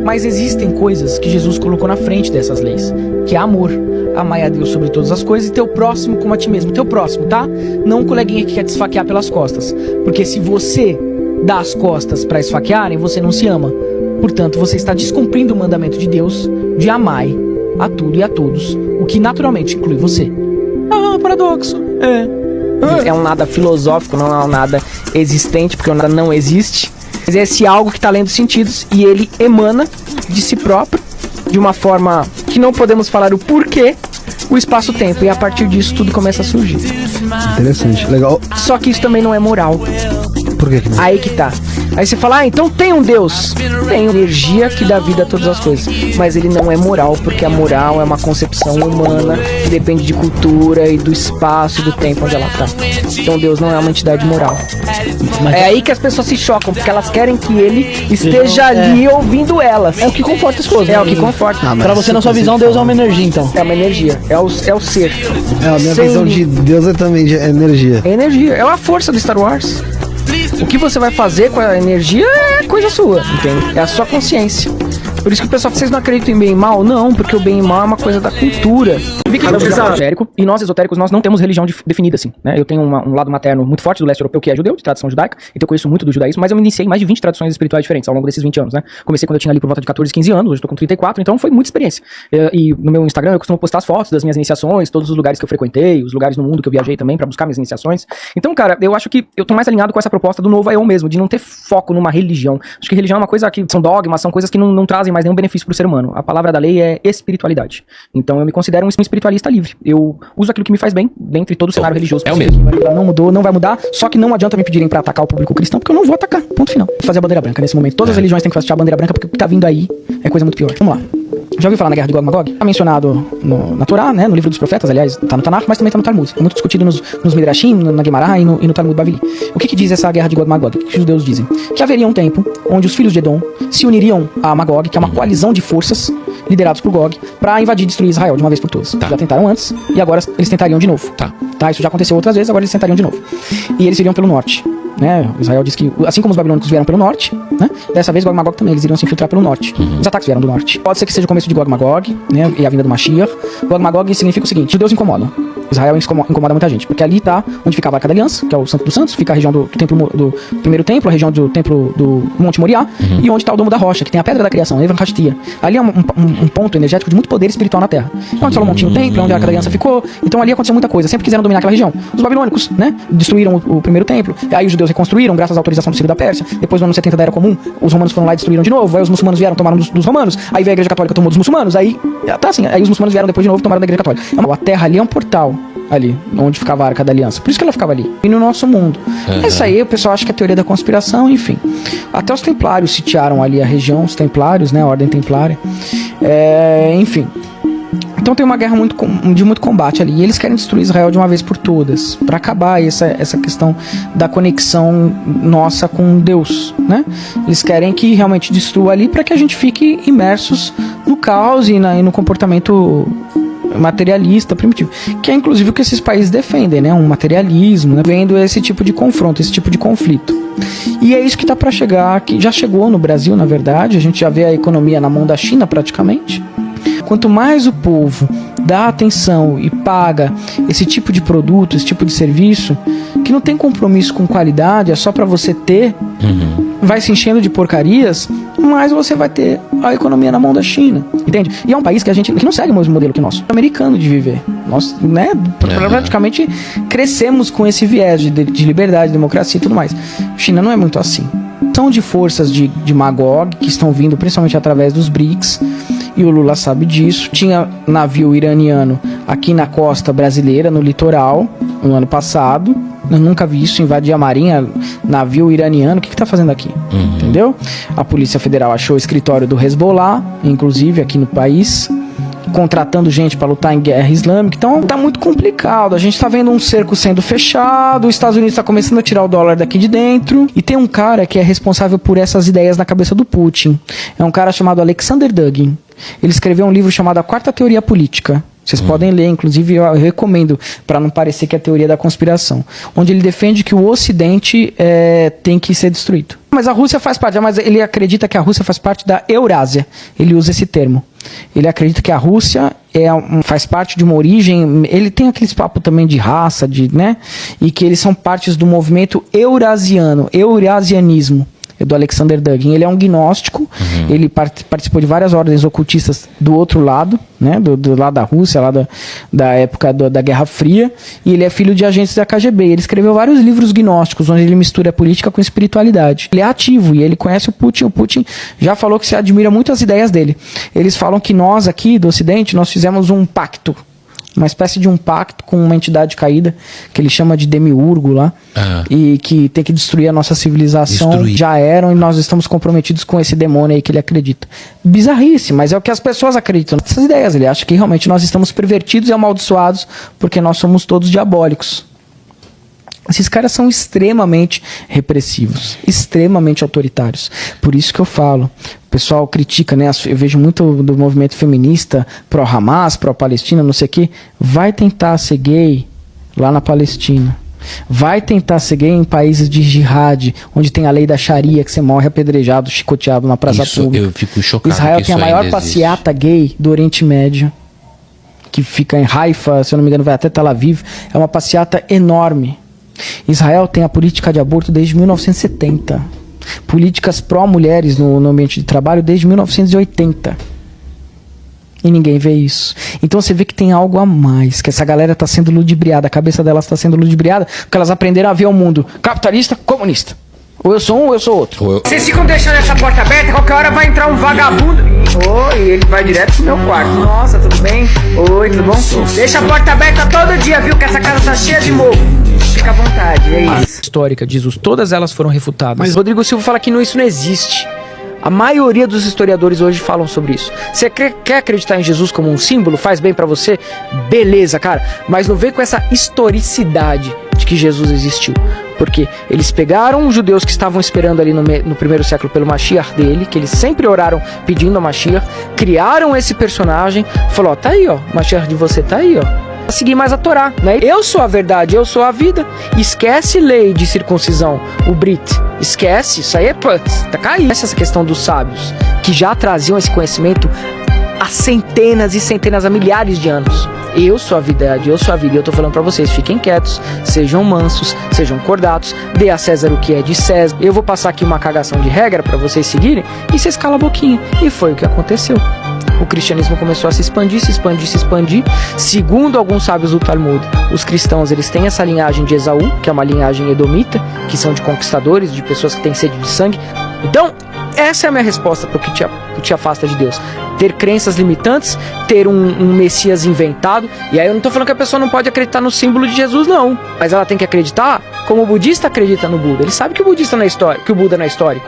Mas existem coisas que Jesus colocou na frente dessas leis, que é amor. Amai a Deus sobre todas as coisas e teu próximo como a ti mesmo. Teu próximo, tá? Não um coleguinha que quer te esfaquear pelas costas. Porque se você dá as costas para esfaquearem, você não se ama. Portanto, você está descumprindo o mandamento de Deus de amai a tudo e a todos, o que naturalmente inclui você. Ah, paradoxo. É um nada filosófico, não é um nada existente, porque o nada não existe. Mas é esse algo que está lendo sentidos e ele emana de si próprio, de uma forma que não podemos falar o porquê, o espaço-tempo. E a partir disso tudo começa a surgir. Interessante, legal. Só que isso também não é moral. Por que não? Aí que tá. Aí você fala, então tem um Deus. Tem energia que dá vida a todas as coisas. Mas ele não é moral, porque a moral é uma concepção humana que depende de cultura e do espaço e do tempo onde ela tá. Então Deus não é uma entidade moral. É aí que as pessoas se chocam, porque elas querem que ele esteja ali ouvindo elas. É o que conforta as coisas. É o que conforta. Pra você, na sua visão, Deus é uma energia, então. É uma energia. É o ser. A minha visão de Deus é também de energia. É energia. É a força do Star Wars. O que você vai fazer com a energia é coisa sua, entende? É a sua consciência. Por isso que o pessoal, vocês não acreditam em bem e mal? Não, porque o bem e mal é uma coisa da cultura. Eu vi que eu sou esotérico, e nós esotéricos, nós não temos religião definida assim, né? Eu tenho um lado materno muito forte do leste europeu, que é judeu, de tradição judaica, então eu conheço muito do judaísmo, mas eu me iniciei em mais de 20 tradições espirituais diferentes ao longo desses 20 anos, né? Comecei quando eu tinha ali por volta de 14, 15 anos, hoje eu tô com 34, então foi muita experiência. E no meu Instagram eu costumo postar as fotos das minhas iniciações, todos os lugares que eu frequentei, os lugares no mundo que eu viajei também pra buscar minhas iniciações. Então, cara, eu acho que eu tô mais alinhado com essa proposta do novo eu mesmo, de não ter foco numa religião. Acho que religião é uma coisa que são dogmas, são coisas que não trazem mais nenhum benefício pro ser humano. A palavra da lei é espiritualidade. Então eu me considero um espiritualista livre. Eu uso aquilo que me faz bem, dentre todo o cenário religioso. É o mesmo. Não mudou, não vai mudar, só que não adianta me pedirem pra atacar o público cristão, porque eu não vou atacar, ponto final. Vou fazer a bandeira branca nesse momento. Todas as religiões têm que fazer a bandeira branca, porque o que tá vindo aí é coisa muito pior. Vamos lá. Já ouviu falar na guerra de Gog e Magog? Tá mencionado na Torá, né, no livro dos profetas, aliás, tá no Tanakh, mas também tá no Talmud. É muito discutido nos Midrashim, na Gemara e no Talmud Bavili. O que diz essa guerra de Gog e Magog? O que os judeus dizem? Que haveria um tempo onde os filhos de Edom se uniriam a Magog, que é uma coalizão de forças liderados por Gog, pra invadir e destruir Israel de uma vez por todas. Já tentaram antes, e agora eles tentariam de novo. Tá, isso já aconteceu outras vezes, agora eles tentariam de novo. E eles iriam pelo norte. Né? Israel diz que, assim como os babilônicos vieram pelo norte, né? Dessa vez Gog e Magog também, eles iriam se infiltrar pelo norte. Os ataques vieram do norte. Pode ser que seja o começo de Gog e Magog, né? E a vinda do Mashiach. Gog e Magog significa o seguinte: judeus incomodam. Israel incomoda muita gente, porque ali tá onde fica a Arca da Aliança, que é o Santo dos Santos, fica a região do templo do primeiro templo, a região do templo do Monte Moriá, e onde tá o Domo da Rocha, que tem a Pedra da Criação, Evran Hashtia. Ali é um ponto energético de muito poder espiritual na Terra. É onde Salomão tinha o templo, onde a Arca da Aliança ficou. Então ali aconteceu muita coisa, sempre quiseram dominar aquela região. Os babilônicos, né, destruíram o primeiro templo, aí os judeus reconstruíram, graças à autorização do Ciro da Pérsia. Depois, no ano 70 da Era Comum, os romanos foram lá e destruíram de novo, aí os muçulmanos vieram, tomaram dos romanos, aí veio a Igreja Católica, tomou dos muçulmanos, aí tá assim, aí os muçulmanos vieram depois de novo e tomaram da Igreja Católica. A Terra ali é um portal, ali, onde ficava a Arca da Aliança. Por isso que ela ficava ali. E no nosso mundo. Isso aí, o pessoal acha que é teoria da conspiração, enfim. Até os templários sitiaram ali a região, os templários, né, a ordem templária. Enfim. Então tem uma guerra de muito combate ali. E eles querem destruir Israel de uma vez por todas, para acabar essa questão da conexão nossa com Deus, né? Eles querem que realmente destrua ali para que a gente fique imersos no caos e no comportamento materialista, primitivo, que é inclusive o que esses países defendem, né? Um materialismo, né? Vendo esse tipo de confronto, esse tipo de conflito. E é isso que tá para chegar, que já chegou no Brasil, na verdade. A gente já vê a economia na mão da China praticamente. Quanto mais o povo dá atenção e paga esse tipo de produto, esse tipo de serviço, que não tem compromisso com qualidade, é só para você ter, vai se enchendo de porcarias, mais você vai ter a economia na mão da China, entende? E é um país que não segue o mesmo modelo que o nosso, americano de viver. Nós, né, praticamente crescemos com esse viés de liberdade, democracia e tudo mais. China não é muito assim. São de forças de Magog, que estão vindo principalmente através dos BRICS, e o Lula sabe disso. Tinha navio iraniano aqui na costa brasileira, no litoral, no ano passado. Eu nunca vi isso, invadir a marinha, navio iraniano. O que tá fazendo aqui? Entendeu? A Polícia Federal achou o escritório do Hezbollah, inclusive aqui no país, contratando gente para lutar em guerra islâmica. Então tá muito complicado. A gente tá vendo um cerco sendo fechado, os Estados Unidos tá começando a tirar o dólar daqui de dentro. E tem um cara que é responsável por essas ideias na cabeça do Putin. É um cara chamado Alexander Dugin. Ele escreveu um livro chamado A Quarta Teoria Política. Vocês podem ler, inclusive eu recomendo, para não parecer que é a teoria da conspiração. Onde ele defende que o Ocidente tem que ser destruído. Mas a Rússia faz parte, mas ele acredita que a Rússia faz parte da Eurásia. Ele usa esse termo. Ele acredita que a Rússia faz parte de uma origem. Ele tem aqueles papos também de raça, né? E que eles são partes do movimento eurasiano, eurasianismo. Do Alexander Dugin. Ele é um gnóstico, ele participou de várias ordens ocultistas do outro lado, né, do lado da Rússia, lá da época da Guerra Fria, e ele é filho de agentes da KGB. Ele escreveu vários livros gnósticos, onde ele mistura política com espiritualidade. Ele é ativo e ele conhece o Putin já falou que se admira muito as ideias dele. Eles falam que nós aqui do Ocidente, nós fizemos um pacto, uma espécie de um pacto com uma entidade caída, que ele chama de demiurgo lá, e que tem que destruir a nossa civilização. Já eram, e nós estamos comprometidos com esse demônio aí que ele acredita. Bizarrice, mas é o que as pessoas acreditam nessas ideias. Ele acha que realmente nós estamos pervertidos e amaldiçoados porque nós somos todos diabólicos. Esses caras são extremamente repressivos, extremamente autoritários. Por isso que eu falo, o pessoal critica, né? Eu vejo muito do movimento feminista, pró-Hamas, pró-Palestina, não sei o quê. Vai tentar ser gay lá na Palestina. Vai tentar ser gay em países de jihad, onde tem a lei da Sharia, que você morre apedrejado, chicoteado na praça pública. Eu fico chocado. Israel tem a maior passeata gay do Oriente Médio, que fica em Haifa, se eu não me engano vai até Tel Aviv. É uma passeata enorme. Israel tem a política de aborto desde 1970. Políticas pró-mulheres no ambiente de trabalho desde 1980. E ninguém vê isso. Então você vê que tem algo a mais, que essa galera está sendo ludibriada, a cabeça delas está sendo ludibriada, porque elas aprenderam a ver o mundo capitalista, comunista. Ou eu sou um ou eu sou outro. Vocês ficam deixando essa porta aberta, qualquer hora vai entrar um vagabundo. Oi, ele vai direto pro meu quarto. Nossa, tudo bem? Oi, tudo bom? Deixa a porta aberta todo dia, viu? Que essa casa tá cheia de mofo. Fica à vontade, é isso. Histórica de Jesus, todas elas foram refutadas. Mas Rodrigo Silva fala que isso não existe. A maioria dos historiadores hoje falam sobre isso. Você quer acreditar em Jesus como um símbolo? Faz bem pra você? Beleza, cara. Mas não vem com essa historicidade de que Jesus existiu. Porque eles pegaram os judeus que estavam esperando ali no primeiro século pelo Mashiach dele, que eles sempre oraram pedindo a Mashiach, criaram esse personagem, falou, ó, tá aí, ó, o Mashiach de você tá aí, ó. Seguir mais a Torá, né? Eu sou a verdade, eu sou a vida. Esquece lei de circuncisão, o Brit. Esquece, isso aí é putz, tá caindo. Essa questão dos sábios, que já traziam esse conhecimento há centenas e centenas, há milhares de anos. Eu sou a verdade, eu sou a vida. E eu tô falando pra vocês, fiquem quietos, sejam mansos, sejam cordatos, dê a César o que é de César. Eu vou passar aqui uma cagação de regra pra vocês seguirem, e vocês calam a boquinha. E foi o que aconteceu. O cristianismo começou a se expandir, se expandir, se expandir. Segundo alguns sábios do Talmud, os cristãos eles têm essa linhagem de Esaú, que é uma linhagem edomita, que são de conquistadores, de pessoas que têm sede de sangue. Então, essa é a minha resposta para o que te afasta de Deus. Ter crenças limitantes, ter um Messias inventado. E aí eu não estou falando que a pessoa não pode acreditar no símbolo de Jesus, não. Mas ela tem que acreditar como o budista acredita no Buda. Ele sabe que o budista não é histórico, que o Buda não é histórico.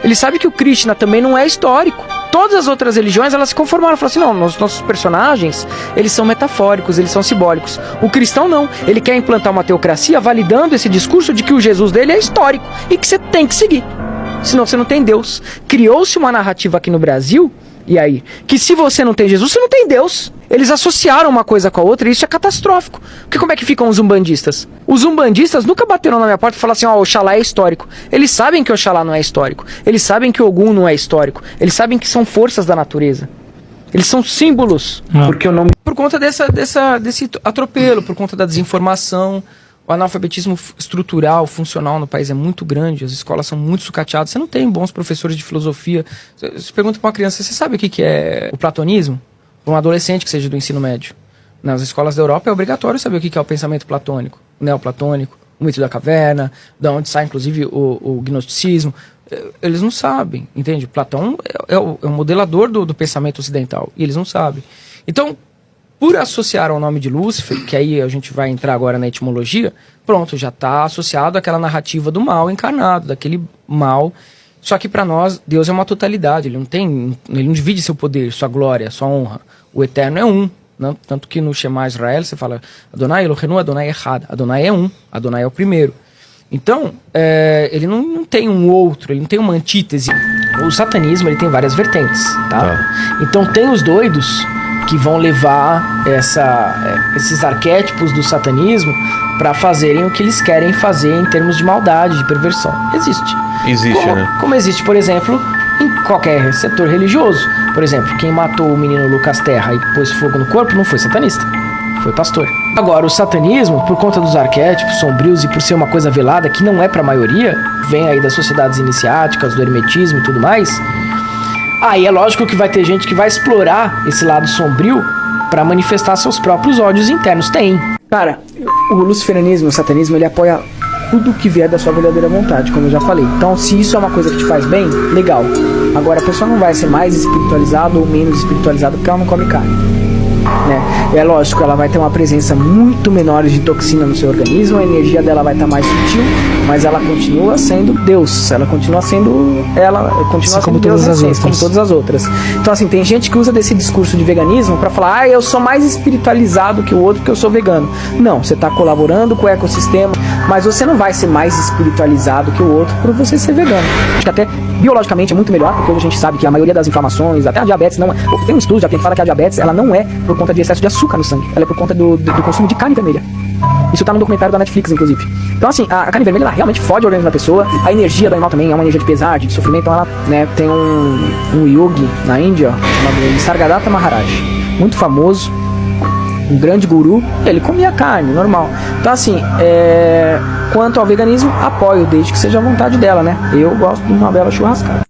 Ele sabe que o Krishna também não é histórico. Todas as outras religiões, elas se conformaram. Falaram assim, não, nossos personagens, eles são metafóricos, eles são simbólicos. O cristão não. Ele quer implantar uma teocracia validando esse discurso de que o Jesus dele é histórico e que você tem que seguir. Senão você não tem Deus. Criou-se uma narrativa aqui no Brasil, e aí, que se você não tem Jesus, você não tem Deus. Eles associaram uma coisa com a outra e isso é catastrófico. Porque como é que ficam os umbandistas? Os umbandistas nunca bateram na minha porta e falaram assim, ó, Oxalá é histórico. Eles sabem que Oxalá não é histórico. Eles sabem que Ogum não é histórico. Eles sabem que são forças da natureza. Eles são símbolos. Porque o nome... Por conta desse atropelo, por conta da desinformação, o analfabetismo estrutural, funcional no país é muito grande, as escolas são muito sucateadas, você não tem bons professores de filosofia. Você pergunta para uma criança, você sabe o que é o platonismo? Para um adolescente que seja do ensino médio. Nas escolas da Europa é obrigatório saber o que é o pensamento platônico, o neoplatônico, o mito da caverna, da onde sai inclusive o gnosticismo. Eles não sabem, entende? Platão é o modelador do pensamento ocidental, e eles não sabem. Então, por associar ao nome de Lúcifer, que aí a gente vai entrar agora na etimologia, pronto, já está associado àquela narrativa do mal encarnado, daquele mal Só que para nós, Deus é uma totalidade, ele não divide seu poder, sua glória, sua honra. O Eterno é um. Não? Tanto que no Shema Israel você fala Adonai Eloheinu, Adonai Echad. Adonai é um, Adonai é o primeiro. Então, ele não tem um outro, ele não tem uma antítese. O satanismo ele tem várias vertentes, tá? Então tem os doidos que vão levar esses arquétipos do satanismo para fazerem o que eles querem fazer em termos de maldade, de perversão. Existe, né? Como existe, por exemplo, em qualquer setor religioso. Por exemplo, quem matou o menino Lucas Terra e pôs fogo no corpo não foi satanista, foi pastor. Agora, o satanismo, por conta dos arquétipos sombrios e por ser uma coisa velada que não é para a maioria, vem aí das sociedades iniciáticas, do hermetismo e tudo mais. Aí é lógico que vai ter gente que vai explorar esse lado sombrio para manifestar seus próprios ódios internos. Tem. Cara, o luciferianismo, o satanismo, ele apoia tudo que vier da sua verdadeira vontade, como eu já falei. Então, se isso é uma coisa que te faz bem, legal. Agora, a pessoa não vai ser mais espiritualizada ou menos espiritualizada porque ela não come carne, né? É lógico, ela vai ter uma presença muito menor de toxina no seu organismo, a energia dela vai estar mais sutil, mas ela continua sendo Deus, ela continua sendo como todas as outras. Como todas as outras. Então assim, tem gente que usa desse discurso de veganismo para falar, eu sou mais espiritualizado que o outro porque eu sou vegano. Não, você está colaborando com o ecossistema, mas você não vai ser mais espiritualizado que o outro por você ser vegano. Acho que até biologicamente é muito melhor, porque hoje a gente sabe que a maioria das inflamações, até a diabetes, não é. Tem um estudo já que fala que a diabetes ela não é por conta de excesso de açúcar no sangue, ela é por conta do consumo de carne vermelha. Isso tá no documentário da Netflix, inclusive. Então assim, a carne vermelha ela realmente fode o organismo da pessoa. A energia do animal também é uma energia de pesar, de sofrimento. Então ela, né, tem um yogi na Índia, chamado Nisargadatta Maharaj, muito famoso, um grande guru, ele comia carne, normal. Então assim, quanto ao veganismo, apoio, desde que seja a vontade dela, né? Eu gosto de uma bela churrascada.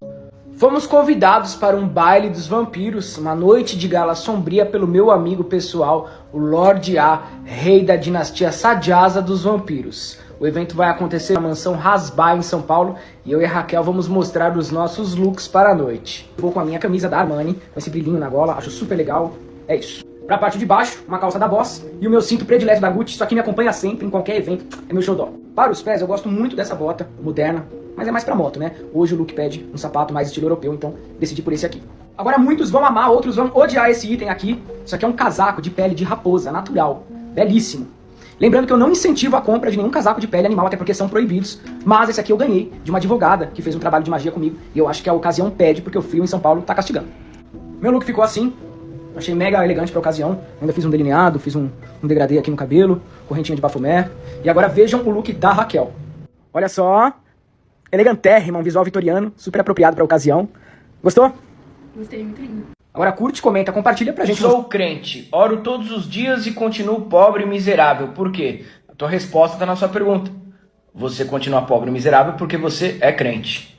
Fomos convidados para um baile dos vampiros, uma noite de gala sombria pelo meu amigo pessoal, o Lorde A, rei da dinastia Sadyasa dos vampiros. O evento vai acontecer na mansão Hasbah, em São Paulo, e eu e a Raquel vamos mostrar os nossos looks para a noite. Vou com a minha camisa da Armani, com esse brilhinho na gola, acho super legal, é isso. Pra parte de baixo, uma calça da Boss e o meu cinto predileto da Gucci, isso aqui me acompanha sempre, em qualquer evento, é meu xodó. Para os pés, eu gosto muito dessa bota, moderna, mas é mais pra moto, né? Hoje o look pede um sapato mais estilo europeu, então decidi por esse aqui. Agora muitos vão amar, outros vão odiar esse item aqui. Isso aqui é um casaco de pele de raposa, natural, belíssimo. Lembrando que eu não incentivo a compra de nenhum casaco de pele animal, até porque são proibidos. Mas esse aqui eu ganhei de uma advogada que fez um trabalho de magia comigo, e eu acho que a ocasião pede, porque o frio em São Paulo tá castigando. Meu look ficou assim. Achei mega elegante pra ocasião. Ainda fiz um delineado, fiz um degradê aqui no cabelo, correntinha de bafomé. E agora vejam o look da Raquel. Olha só. Elegantérrima, um visual vitoriano, super apropriado pra ocasião. Gostou? Gostei, muito lindo. Agora curte, comenta, compartilha pra gente. Sou crente, oro todos os dias e continuo pobre e miserável. Por quê? A tua resposta tá na sua pergunta. Você continua pobre e miserável porque você é crente.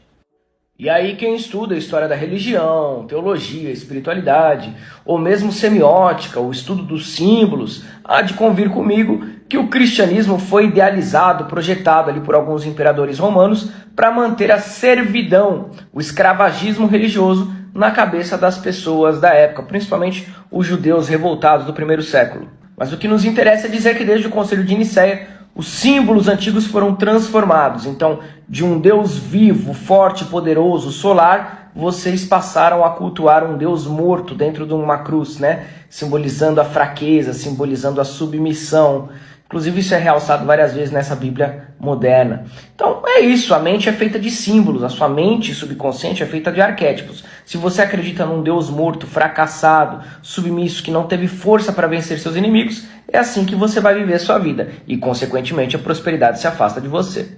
E aí quem estuda a história da religião, teologia, espiritualidade, ou mesmo semiótica, o estudo dos símbolos, há de convir comigo que o cristianismo foi idealizado, projetado ali por alguns imperadores romanos para manter a servidão, o escravagismo religioso na cabeça das pessoas da época, principalmente os judeus revoltados do primeiro século. Mas o que nos interessa é dizer que desde o Concílio de Nicéia, os símbolos antigos foram transformados. Então, de um Deus vivo, forte, poderoso, solar, vocês passaram a cultuar um Deus morto dentro de uma cruz, né? Simbolizando a fraqueza, simbolizando a submissão. Inclusive isso é realçado várias vezes nessa Bíblia moderna. Então é isso, a mente é feita de símbolos, a sua mente subconsciente é feita de arquétipos. Se você acredita num Deus morto, fracassado, submisso, que não teve força para vencer seus inimigos, é assim que você vai viver a sua vida e, consequentemente, a prosperidade se afasta de você.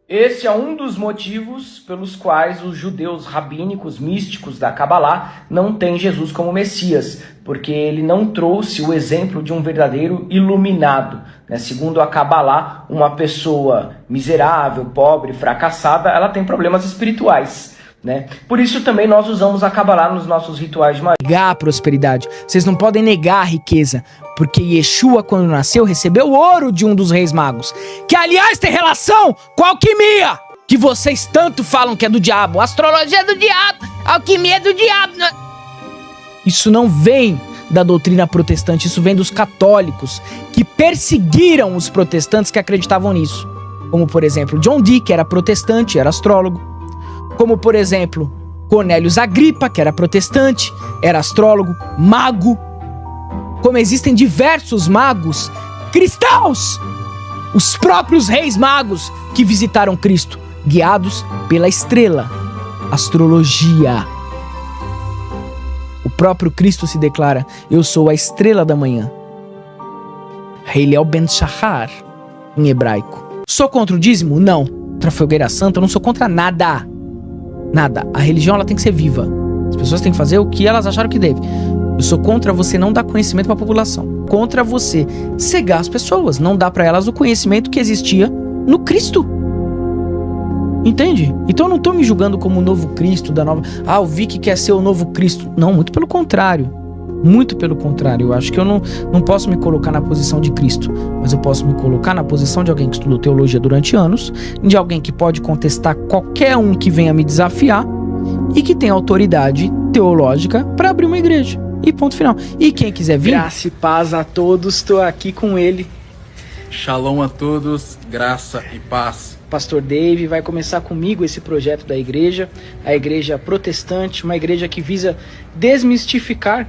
Esse é um dos motivos pelos quais os judeus rabínicos, místicos da Kabbalah não têm Jesus como Messias, porque ele não trouxe o exemplo de um verdadeiro iluminado, né? Segundo a Kabbalah, uma pessoa miserável, pobre, fracassada, ela tem problemas espirituais, né? Por isso também nós usamos a Kabbalah nos nossos rituais de magia. Negar a prosperidade, vocês não podem negar a riqueza, porque Yeshua, quando nasceu, recebeu o ouro de um dos reis magos, que aliás tem relação com a alquimia, que vocês tanto falam que é do diabo. A astrologia é do diabo, a alquimia é do diabo. Isso não vem da doutrina protestante, isso vem dos católicos, que perseguiram os protestantes que acreditavam nisso. Como, por exemplo, John Dee, que era protestante, era astrólogo. Como, por exemplo, Cornélios Agripa, que era protestante, era astrólogo, mago. Como existem diversos magos cristãos, os próprios reis magos que visitaram Cristo, guiados pela estrela, astrologia. O próprio Cristo se declara: eu sou a estrela da manhã. Heilel Ben Shahar, em hebraico. Sou contra o dízimo? Não. Contra a fogueira santa? Eu não sou contra nada. Nada. A religião, ela tem que ser viva. As pessoas têm que fazer o que elas acharam que deve. Eu sou contra você não dar conhecimento para a população. Contra você cegar as pessoas. Não dar para elas o conhecimento que existia no Cristo. Entende? Então eu não tô me julgando como o novo Cristo da nova... Ah, o Vic quer ser o novo Cristo. Não, muito pelo contrário. Muito pelo contrário. Eu acho que eu não posso me colocar na posição de Cristo, mas eu posso me colocar na posição de alguém que estudou teologia durante anos, de alguém que pode contestar qualquer um que venha me desafiar e que tem autoridade teológica para abrir uma igreja. E ponto final. E quem quiser vir... Graça e paz a todos, estou aqui com ele. Shalom a todos, graça e paz. Pastor Dave vai começar comigo esse projeto da igreja, a igreja protestante, uma igreja que visa desmistificar,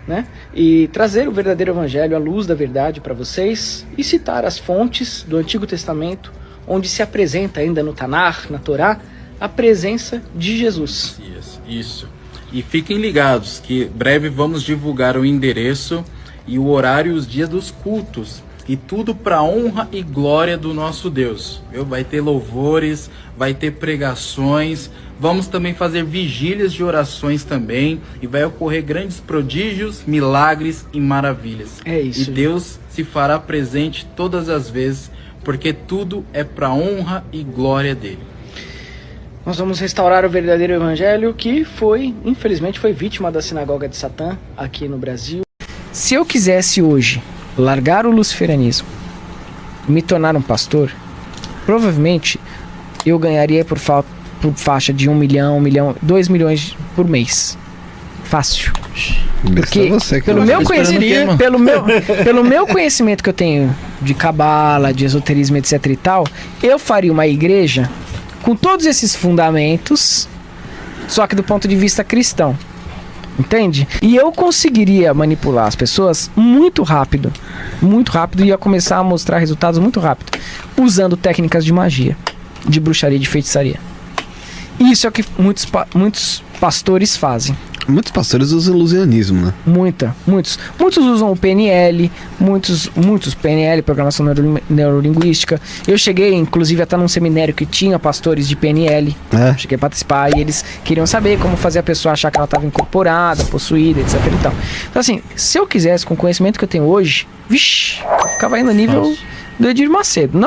né, e trazer o verdadeiro evangelho, a luz da verdade para vocês, e citar as fontes do Antigo Testamento, onde se apresenta ainda no Tanar, na Torá, a presença de Jesus. Isso. E fiquem ligados que breve vamos divulgar o endereço e o horário e os dias dos cultos. E tudo para honra e glória do nosso Deus. Vai ter louvores, vai ter pregações, vamos também fazer vigílias de orações também. E vai ocorrer grandes prodígios, milagres e maravilhas. É isso. E Deus se fará presente todas as vezes, porque tudo é para honra e glória dele. Nós vamos restaurar o verdadeiro evangelho que infelizmente foi vítima da sinagoga de Satã aqui no Brasil. Se eu quisesse hoje largar o luciferanismo e me tornar um pastor, provavelmente eu ganharia por faixa de 1 milhão, 2 milhões por mês. Fácil. Porque pelo meu conhecimento que eu tenho de cabala, de esoterismo, etc e tal, eu faria uma igreja com todos esses fundamentos, só que do ponto de vista cristão. Entende? E eu conseguiria manipular as pessoas muito rápido, e ia começar a mostrar resultados muito rápido, usando técnicas de magia, de bruxaria, de feitiçaria. Isso é o que muitos pastores fazem. Muitos pastores usam ilusionismo, né? Muitos usam o PNL, muitos PNL, programação neurolinguística. Eu cheguei, inclusive, a estar num seminário que tinha pastores de PNL. Cheguei a participar e eles queriam saber como fazer a pessoa achar que ela estava incorporada, possuída, etc e tal. Então, assim, se eu quisesse, com o conhecimento que eu tenho hoje, eu ficava aí no nível do Edir Macedo. Não